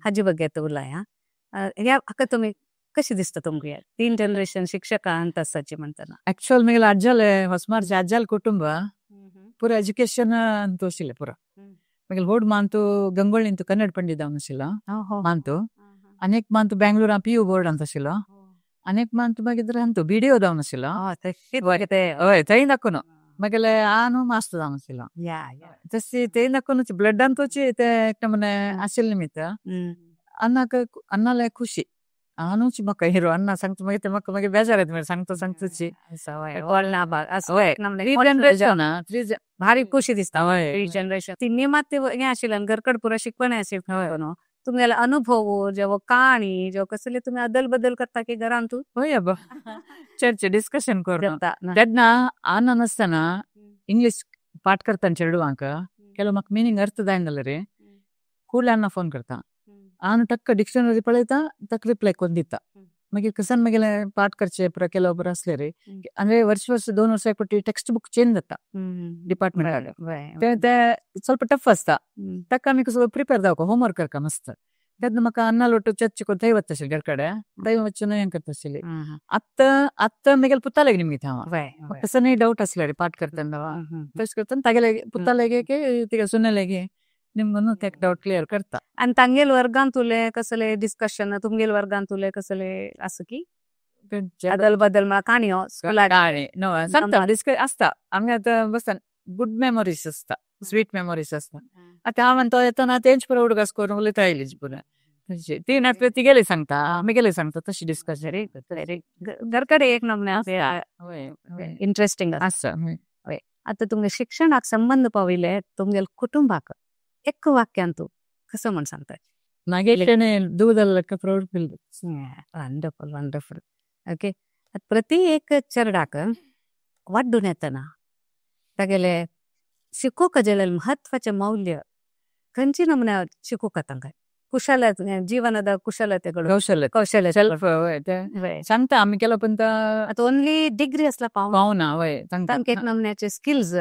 हाजे ಬಗ್ಗೆ उलया. ह्या हाका तुम्ही कशी दिसता तुमगे 3 जनरेशन शिक्षक अंताची म्हणतना? ऍक्च्युअल म्हगेले आज्जाले ಹೊಸಮಾರ್ಜಿ आज्जाल कुटुंब पुरा एज्युकेशन ಅಂತೂ ಆಸಿಲ್ಲ पुरा. म्हगेले व्हड मांतू गंगोळ निंतू कन्नड पंडित जावन आशिल्लो मांतू. अनेक मांतू बेंगळूर PU बोर्ड ಅಂತ आशिल्लो. अनेक मांतू मागीर ಅಂತೂ BDO जावन आशिल्लो. हय थंय दाखोवन मागेले आनू मास्टर जावन आशिल्लो. तशी थंय दाखोवन ब्लड ಅಂತೂची ते एक नमुने आशिल्ले निमित्त अन्नाले खुशी आनूची म्हाका हिरो अन्ना सांगता मागीर ते म्हाका मागीर बेजार येता सांगताची भारी खुशी दिसता. जनरेशन तिन्ही मात ते हे आशिल्ले घरकड पुरा शिकवणे आशिल्ले. तुमगेले अनुभव जेव्हा कहाणी जेव्हा कसले तुम्ही अदल बदल करता की घरान तू चर्चे डिस्कशन करता. तेन्ना आना नासतना इंग्लिश पाठ करता चेडवांक ಕೆಲವು म्हाका मिनींग अर्थ जायना जाल्यार ಕೂಡಲೇ ಅನ್ನ ಫೋನ್ करता. आन टक्क डिक्शनरी पळयता ताका रिप्लाय करून दिता. मागीर कसान मागेले पाठ करचे पुरा केलो बरो असले रे ಅಂದ್ರೆ ವರ್ಷ 2 ವರ್ಷ ಕೊಟ್ಟಿ ಟೆಕ್ಸ್ಟ್ ಬುಕ್ ಚೇಂಜ್ जाता डिपार्टमेंट ते ಸ್ವಲ್ಪ ಟಫ್ असता ताका आमी कसो प्रिपेर जावको होमवर्क करका मस्त तेन्ना म्हाका अन्ना लोटू चर्च को थंय वता आशिल्ले घरा कडेन थंय वचून हें करता आशिल्ली आत्ता मागेले पुतालेगे निमित हांव कसो डाऊट आसले रे पाठ करतना तशें करतना तागेले पुतालेगे तिका सुनेलेगे निमगून तेका डाऊट क्लियर करता आणि तांगेल वर्गांत तुले कसले डिस्कशन तुमगेल वर्गांत तुले कसले असं की अदल बदल मला काणयो स्कुलाक सांगता डिस्कस असता आमी आतां बसता गुड मेमोरीज असता स्वीट मेमोरीज असता आतां हांव तो येतना तेंच पुरो उडगास करून उलयता आयलीच पुरो ती नात ती गेली सांगता आमी गेले सांगता तशी डिस्कस घर कडेन एक नमने इंटरेस्टिंग आसता आता तुमगे शिक्षणाक संबंध पाविले तुमगेल कुटुंबाक एक वाक्यान तू कसं म्हण सांगता नागेले दूदल proud feel wonderful wonderful okay ಪ್ರತಿ एक चेरडाक वाडून येतना तागेले शिकोवक गेलेले महत्वाचे मौल्य खंयची नमुने शिकोवक तांकां कुशलते जीवनದ कुशलतेಗಳು कौशल्य सेल्फ सांगता आमी केलो पण आता ओन्ली डिग्री असला पावना तांकां एक नमुन्याचे स्किल्स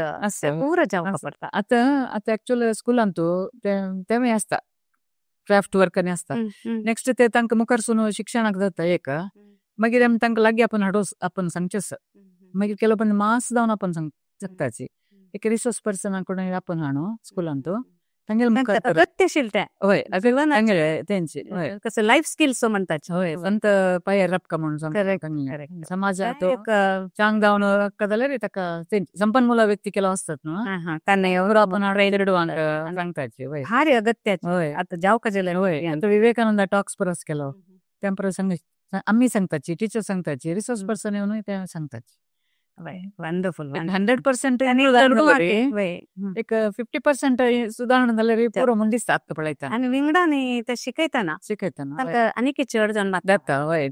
पुरो जावपाक पडटा आता ऍक्च्युअल स्कुलांतू तेवूय आसता क्राफ्ट वर्क आनी आसता नेक्स्ट ते तांकां मुखार सुन शिक्षणाक जाता एक मागीर आमी तांकां लागीं आपण हाडोस आपण सांगचेस मागीर केलो पण मास जावन आपण जगताची एक रिसोर्स पर्सन कोण आपण हाडो स्कुलांतू अगत्यशील ते होय तेंची कसं लाईफ स्किल्स म्हणतात होय संत पायर रपका म्हणून समाजात चांग जावन जाल्यार ताका संपन्मूल व्यक्ती केलो असतात न्हू त्यांना आपण सांगताची भारी अगत्याची होय आता जावका गेले होय विवेकानंद टॉक्स परस केलो त्या परस आम्ही सांगताची टीचर सांगताची रिसोर्स पर्सन येऊन ते सांगताची ವಂಡರ್ಫುಲ್ 100% एक 50% सुधारणा जाल्यार पुरो म्हण दिसता आत्ता पळयता आनी विंगडानी ते शिकयतना आनीक चड जाण जाता होय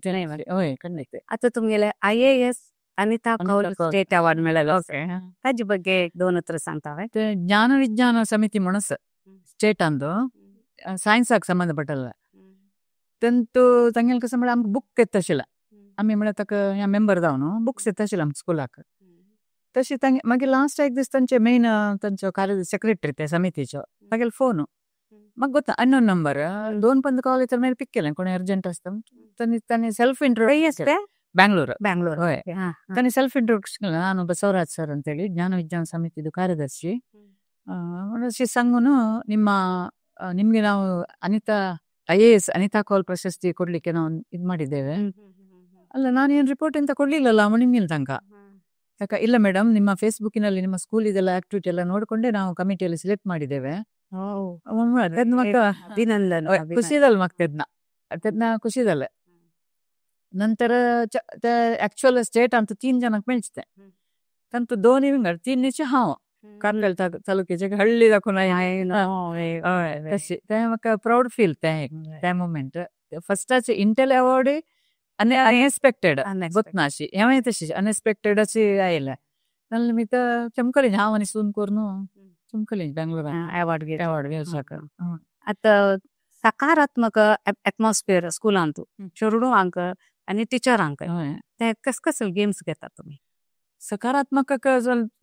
होय खंडीत आता तुमगेले IAS अनिता कौल स्टेट अवॉर्ड मेळ्ळलो ताजे ಬಗ್ಗೆ दोन उतर सांगता ते ज्ञान विज्ञान समिती म्हणून स्टेट अंदो सायन्साक संबंधपಟ್ಟಲ್ಲ तेंतू तांगेल कसं म्हळ्यार आमकां बुक येता आशिल्ला आमी म्हळ्यार ताका ह्या मेंबर जावन बुक्स येता आशिल्ले आमच्या स्कुलाक तशी तांगे मागीर लास्ट एक दीस तांचे मेन तांचो कार्य सेक्रेटरी त्या समितीचो तागेलो फोन म्हाका गोता अननोन नंबर 2 कॉल येता मागीर पिक केलें कोणी अर्जंट आसता तांणी सेल्फ इंट्रोडक्शन ಬ್ಯಾಂಗ್ಳೂರ್ होय तांणी सेल्फ इंट्रोडक्शन केलें ನಾನು ಬಸವರಾಜ್ ಸರ್ ಅಂತೇಳಿ ಜ್ಞಾನ ವಿಜ್ಞಾನ ಸಮಿತಿದು ಕಾರ್ಯದರ್ಶಿ ಅಷ್ಟೇ ಸಂಗುನು ನಿಮ್ಗೆ ನಾವು IAS ಅನಿತಾ ಕೌಲ್ ಪ್ರಶಸ್ತಿ ಕೊಡ್ಲಿಕ್ಕೆ ನಾವು ಇದು ಮಾಡಿದ್ದೇವೆ ಅಲ್ಲ ನಾನೇನು ರಿಪೋರ್ಟ್ ಅಂತ ಕೊಡ್ಲಿಲ್ಲಲ್ಲ ನಿಮ್ಗಿಲ್ ತನಕ ಯಾಕ ಇಲ್ಲ ಮೇಡಮ್ ನಿಮ್ಮ ಫೇಸ್ಬುಕ್ಕಿನಲ್ಲಿ ನಿಮ್ಮ ಸ್ಕೂಲ್ ಇದೆಲ್ಲ ಆಕ್ಟಿವಿಟಿ ಎಲ್ಲ ನೋಡ್ಕೊಂಡೆ ನಾವು ಕಮಿಟಿಯಲ್ಲಿ ಸಿಲೆಕ್ಟ್ ಮಾಡಿದ್ದೇವೆ ಖುಷಿದಲ್ ಮಕ್ತದ್ನ ಖುಷಿದಲ್ಲ नंतर ऍक्च्युअल स्टेट आमचं 3 जणांक मेळचते तांतू 2 विंगड 3 नीचे हांव कार्मेल तालुक्याचे हळ्ळी दाखोवन तशी ते म्हाका प्राऊड फील त्या मोमेंट फस्टाचे इंटेल अवॉर्ड अनएक्सपेक्टेड गोतना अशी हें तशी अनएक्सपेक्टेड अशी आयला नाल्यार मी तर चमकली हांव आनी सून करून चमकली बेंगलोरान अवॉर्ड घेवसाक आता सकारात्मक एटमॉस्फियर स्कुलांतू चेडवांक आनी टिचरांक ते कसले गेम्स घेतात तुम्ही सकारात्मक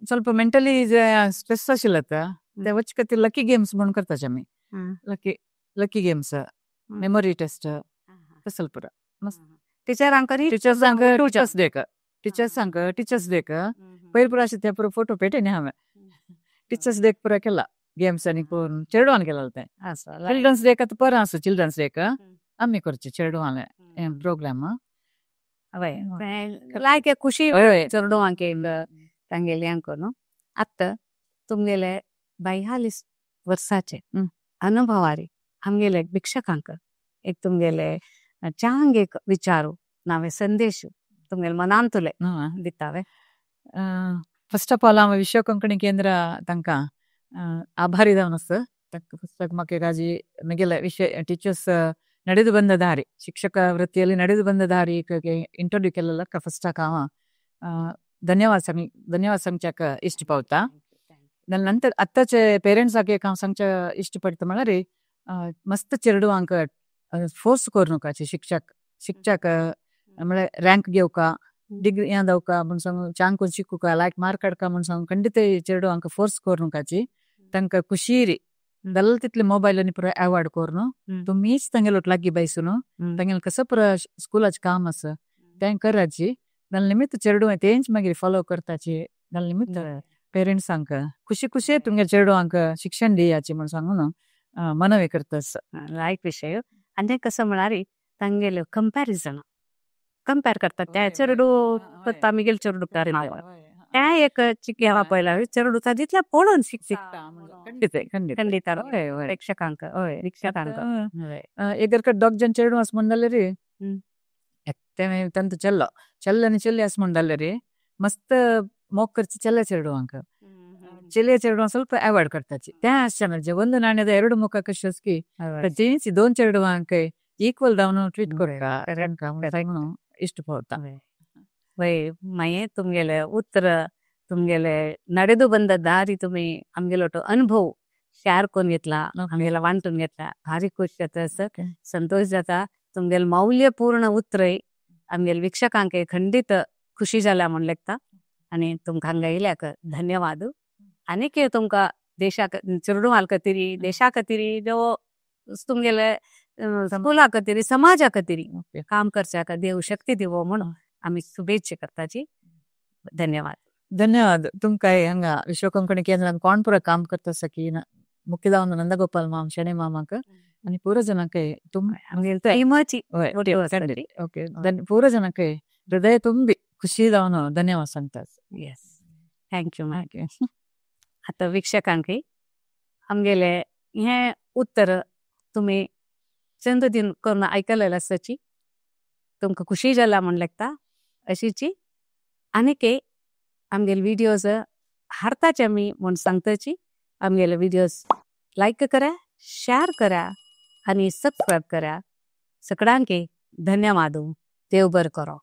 ಸ್ವಲ್ಪ ಮೆಂಟಲಿ ಸ್ಟ್ರೆಸ್ ಆशिल्ले ते वच खातीर लकी गेम्स म्हणून करताचे आमी लकी गेम्स मेमोरी टेस्ट तसल पुरा टिचरांक टीचर्स डेक पयर पुरा अशें ते पुरो फोटो पेटे न्ही हांवें टीचर्स डेक पुरा केला गेम्स आनी करून चेडवान केला ते चिल्ड्रन्स डेक आतां परं आसा चिल्ड्रन्स डेक आमी करचे चेडवान प्रोग्राम लायक ಖುಷಿ चेडवांक तांगेले अंकोನು आता तुमगेले 42 वर्साचे अनुभवारी आमगेले भिक्षकांक एक तुमगेले चांग एक विचारू नावे संदेश तुमगेले मनांतुले दितावे फस्ट ऑफ ऑल हांव विश्व कोंकणी केंद्र तांकां आभारी जावन आसा पुस्तक म्हाका राजी म्हगेले विषय टीचर्स ನಡೆದು ಬಂದ ದಾರಿ ಶಿಕ್ಷಕ ವೃತ್ತಿಯಲ್ಲಿ ನಡೆದು ಬಂದ ದಾರಿ ಇಂಟರ್ವ್ಯೂ केलेला फस्टाक हांव धन्यवाद सांगच्याक इश्ट पावता नंतर आत्ताचे पेरेंट्साक एक हांव सांगच्या इश्ट पडटा म्हळ्यार मस्त चेडवांक फोर्स करूं नाकाचे शिक्षक म्हळ्यार रँक घेवका डिग्री हें जावका म्हूण सांगून चांग कोण शिकूका लायक मार्क काडका म्हूण सांगून खंडीत चेडूं हांकां फोर्स करूंकाची तांकां खुशीरी जाल्लो तितले मोबायलांनी पुरो अवॉयड करून तुमीच तांगेलो लागीं बसून तांगेलो कसं पुरो स्कुलाचें काम आसा तें कराची दानि निमित्त चेडूं तेंच मागीर फॉलो करताची दानि निमित्त पेरेंट्सांक खुशी तुमगे चेडूंक शिक्षण दियाची म्हूण सांगून मनवी करतास. लायक विषय आनी कसं म्हळ्यार तांगेले कंपेर करतात त्या चेडू तामिगेल चेडू त्या एक चिक्या पळयला चेडू तितल्या पळोवन शिकता खंडित प्रेक्षकांक एगर दोग चेडूं आस म्हूण जाल्यार तें चल्ल आनी चेल्ली आस म्हूण जाल्यार मस्त मोग करची चल्ले चेडूंक ಚೆಲ್ಲಿಯ ಚೆರಡು ಸ್ವಲ್ಪ ಅವಾಯ್ಡ್ ಕರ್ತಾಚಿ त्या ಆಶ್ಚರ್ಯ ಒಂದು ನಾಣ್ಯದ ಎರಡು ಮುಖ ಕಶಸ್ಕಿ ಜೀನ್ಸಿ दोन ಚೆರಡು ಅಂಕೆ ಈಕ್ವಲ್ ಡೌನ್ ಟ್ರೀಟ್ ಕೊಡ್ತಾ ಇಷ್ಟು ಹೋಗ್ತಾ वय माये तुमगेले उत्तर तुमगेले ನಡೆದು ಬಂದ ದಾರಿ तुम्ही आमगेलो तो अनुभव शेअर करून घेतला आमगेला वांटून घेतला भारी खुश जाता संतोष जाता तुमगेल मौल्यपूर्ण उत्तर आमगेल वीक्षकांक खंडित खुशी जाला म्हण लेखता आणि तुमकां हांगा येयल्याक धन्यवाद आनीक तुमकां देशा चेडूं खातीर देशा खातीर देव तुमगेले स्कुला खातीर समाजा खातीर काम करच्याक देव शक्ती दिवो म्हणून आमी शुभेच्छा करताची. धन्यवाद तुमकां हांगा विश्वकोंकणी केंद्रान कोण पुरो काम करता सकी मुख्य जावन नंदगोपाल माम शेणे मामाक आनी पुरो जनांक ओके पुरो जनांक हृदय ತುಂಬಿ ಖುಷಿ जावन धन्यवाद सांगतात. Yes thank you. आता वीक्षकांक आमगेले हे उत्तर तुम्ही चंद दिन करून ऐकलेलं आसाची तुमकां खुशी जाला म्हण लेखता अशीची आनीक आमगेले व्हिडिओज हारताचे आमी म्हण सांगताची आमगेले व्हिडिओज लाईक करा शेअर करा आणि सबस्क्राईब करा. सगळ्यांक धन्यवाद. देव बरें करो.